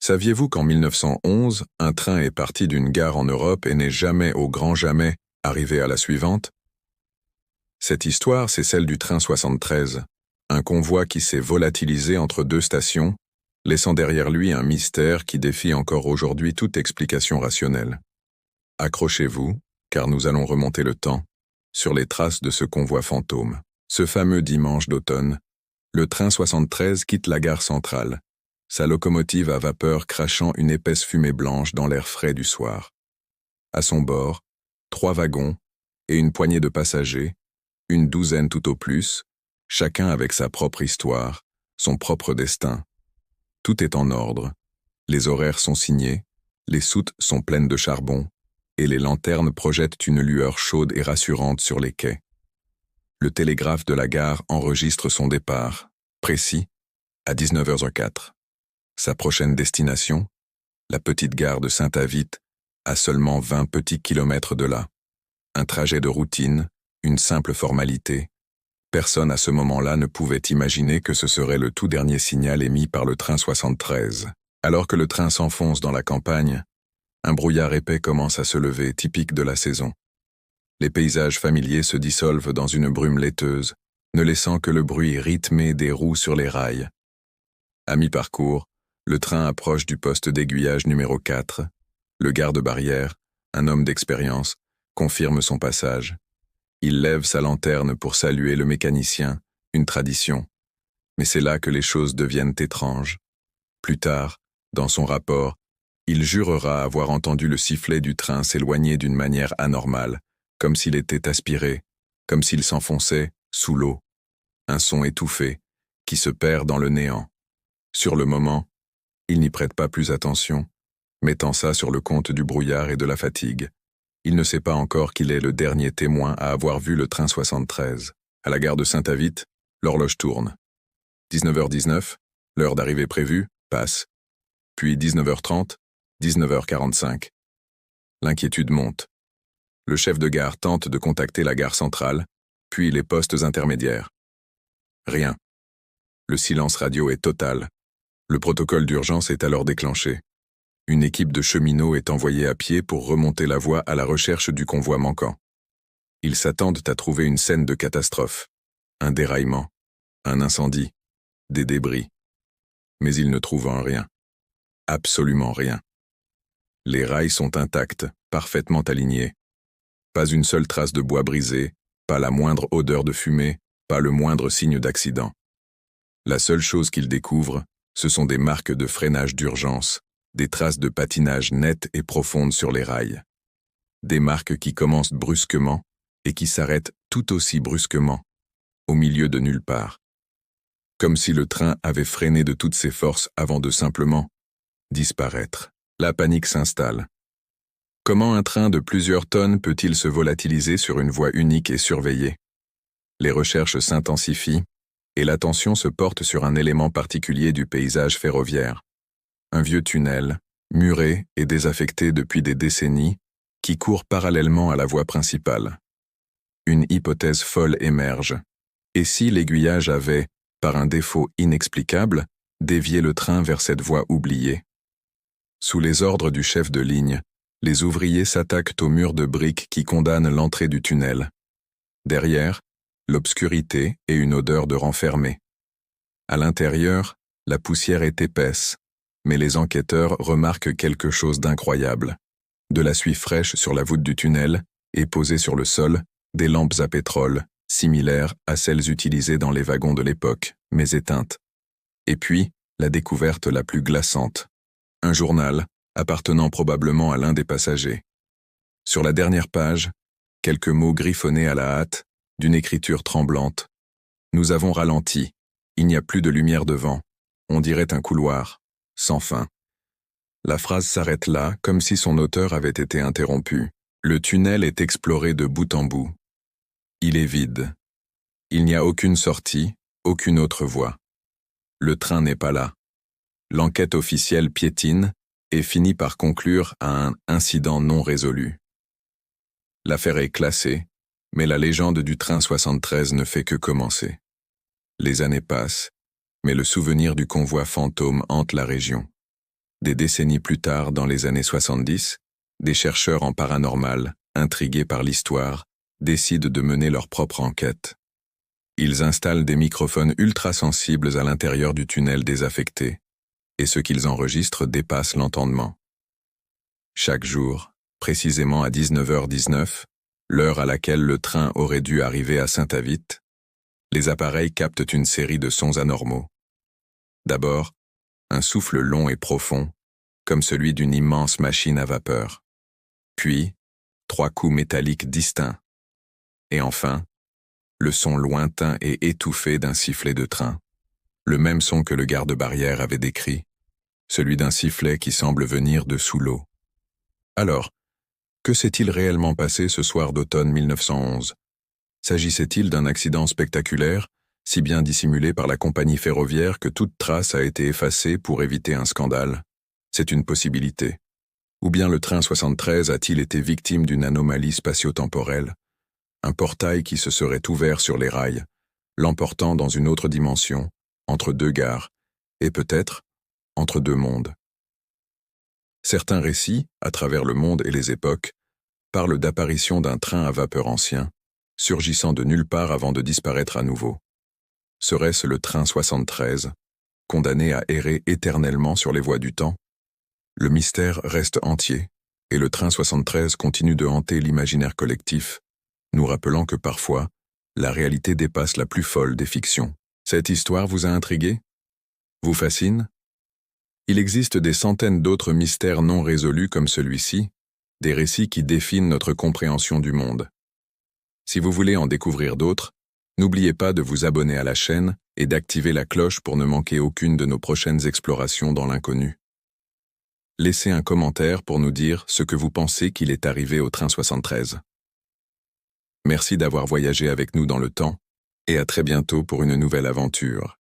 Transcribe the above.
Saviez-vous qu'en 1911, un train est parti d'une gare en Europe et n'est jamais, au grand jamais, arrivé à la suivante? Cette histoire, c'est celle du train 73, un convoi qui s'est volatilisé entre deux stations, laissant derrière lui un mystère qui défie encore aujourd'hui toute explication rationnelle. Accrochez-vous, car nous allons remonter le temps, sur les traces de ce convoi fantôme. Ce fameux dimanche d'automne, le train 73 quitte la gare centrale, sa locomotive à vapeur crachant une épaisse fumée blanche dans l'air frais du soir. À son bord, 3 wagons et une poignée de passagers, une douzaine tout au plus, chacun avec sa propre histoire, son propre destin. Tout est en ordre, les horaires sont signés, les soutes sont pleines de charbon, et les lanternes projettent une lueur chaude et rassurante sur les quais. Le télégraphe de la gare enregistre son départ, précis, à 19h04. Sa prochaine destination, la petite gare de Saint-Avit, à seulement 20 petits kilomètres de là. Un trajet de routine, une simple formalité. Personne à ce moment-là ne pouvait imaginer que ce serait le tout dernier signal émis par le train 73. Alors que le train s'enfonce dans la campagne, un brouillard épais commence à se lever, typique de la saison. Les paysages familiers se dissolvent dans une brume laiteuse, ne laissant que le bruit rythmé des roues sur les rails. À mi-parcours, le train approche du poste d'aiguillage numéro 4. Le garde-barrière, un homme d'expérience, confirme son passage. Il lève sa lanterne pour saluer le mécanicien, une tradition. Mais c'est là que les choses deviennent étranges. Plus tard, dans son rapport, il jurera avoir entendu le sifflet du train s'éloigner d'une manière anormale, comme s'il était aspiré, comme s'il s'enfonçait sous l'eau. Un son étouffé, qui se perd dans le néant. Sur le moment, il n'y prête pas plus attention, mettant ça sur le compte du brouillard et de la fatigue. Il ne sait pas encore qu'il est le dernier témoin à avoir vu le train 73. À la gare de Saint-Avit, l'horloge tourne. 19h19, l'heure d'arrivée prévue, passe. Puis 19h30, 19h45. L'inquiétude monte. Le chef de gare tente de contacter la gare centrale, puis les postes intermédiaires. Rien. Le silence radio est total. Le protocole d'urgence est alors déclenché. Une équipe de cheminots est envoyée à pied pour remonter la voie à la recherche du convoi manquant. Ils s'attendent à trouver une scène de catastrophe. Un déraillement, un incendie, des débris. Mais ils ne trouvent rien. Absolument rien. Les rails sont intacts, parfaitement alignés. Pas une seule trace de bois brisé, pas la moindre odeur de fumée, pas le moindre signe d'accident. La seule chose qu'ils découvrent, ce sont des marques de freinage d'urgence, des traces de patinage nettes et profondes sur les rails. Des marques qui commencent brusquement et qui s'arrêtent tout aussi brusquement, au milieu de nulle part. Comme si le train avait freiné de toutes ses forces avant de simplement disparaître. La panique s'installe. Comment un train de plusieurs tonnes peut-il se volatiliser sur une voie unique et surveillée? Les recherches s'intensifient et l'attention se porte sur un élément particulier du paysage ferroviaire. Un vieux tunnel, muré et désaffecté depuis des décennies, qui court parallèlement à la voie principale. Une hypothèse folle émerge. Et si l'aiguillage avait, par un défaut inexplicable, dévié le train vers cette voie oubliée? Sous les ordres du chef de ligne, les ouvriers s'attaquent au mur de briques qui condamne l'entrée du tunnel. Derrière, l'obscurité et une odeur de renfermé. À l'intérieur, la poussière est épaisse, mais les enquêteurs remarquent quelque chose d'incroyable. De la suie fraîche sur la voûte du tunnel et posée sur le sol, des lampes à pétrole, similaires à celles utilisées dans les wagons de l'époque, mais éteintes. Et puis, la découverte la plus glaçante. Un journal, appartenant probablement à l'un des passagers. Sur la dernière page, quelques mots griffonnés à la hâte, d'une écriture tremblante. Nous avons ralenti. Il n'y a plus de lumière devant. On dirait un couloir, sans fin. La phrase s'arrête là, comme si son auteur avait été interrompu. Le tunnel est exploré de bout en bout. Il est vide. Il n'y a aucune sortie, aucune autre voie. Le train n'est pas là. L'enquête officielle piétine et finit par conclure à un incident non résolu. L'affaire est classée, mais la légende du train 73 ne fait que commencer. Les années passent, mais le souvenir du convoi fantôme hante la région. Des décennies plus tard, dans les années 70, des chercheurs en paranormal, intrigués par l'histoire, décident de mener leur propre enquête. Ils installent des microphones ultra-sensibles à l'intérieur du tunnel désaffecté, et ce qu'ils enregistrent dépasse l'entendement. Chaque jour, précisément à 19h19, l'heure à laquelle le train aurait dû arriver à Saint-Avit, les appareils captent une série de sons anormaux. D'abord, un souffle long et profond, comme celui d'une immense machine à vapeur. Puis, 3 coups métalliques distincts. Et enfin, le son lointain et étouffé d'un sifflet de train. Le même son que le garde-barrière avait décrit, celui d'un sifflet qui semble venir de sous l'eau. Alors, que s'est-il réellement passé ce soir d'automne 1911 ? S'agissait-il d'un accident spectaculaire, si bien dissimulé par la compagnie ferroviaire que toute trace a été effacée pour éviter un scandale ? C'est une possibilité. Ou bien le train 73 a-t-il été victime d'une anomalie spatio-temporelle, un portail qui se serait ouvert sur les rails, l'emportant dans une autre dimension, entre 2 gares, et peut-être entre 2 mondes. Certains récits, à travers le monde et les époques, parlent d'apparition d'un train à vapeur ancien, surgissant de nulle part avant de disparaître à nouveau. Serait-ce le train 73, condamné à errer éternellement sur les voies du temps? Le mystère reste entier, et le train 73 continue de hanter l'imaginaire collectif, nous rappelant que parfois, la réalité dépasse la plus folle des fictions. Cette histoire vous a intrigué? Vous fascine? Il existe des centaines d'autres mystères non résolus comme celui-ci, des récits qui définissent notre compréhension du monde. Si vous voulez en découvrir d'autres, n'oubliez pas de vous abonner à la chaîne et d'activer la cloche pour ne manquer aucune de nos prochaines explorations dans l'inconnu. Laissez un commentaire pour nous dire ce que vous pensez qu'il est arrivé au train 73. Merci d'avoir voyagé avec nous dans le temps, et à très bientôt pour une nouvelle aventure.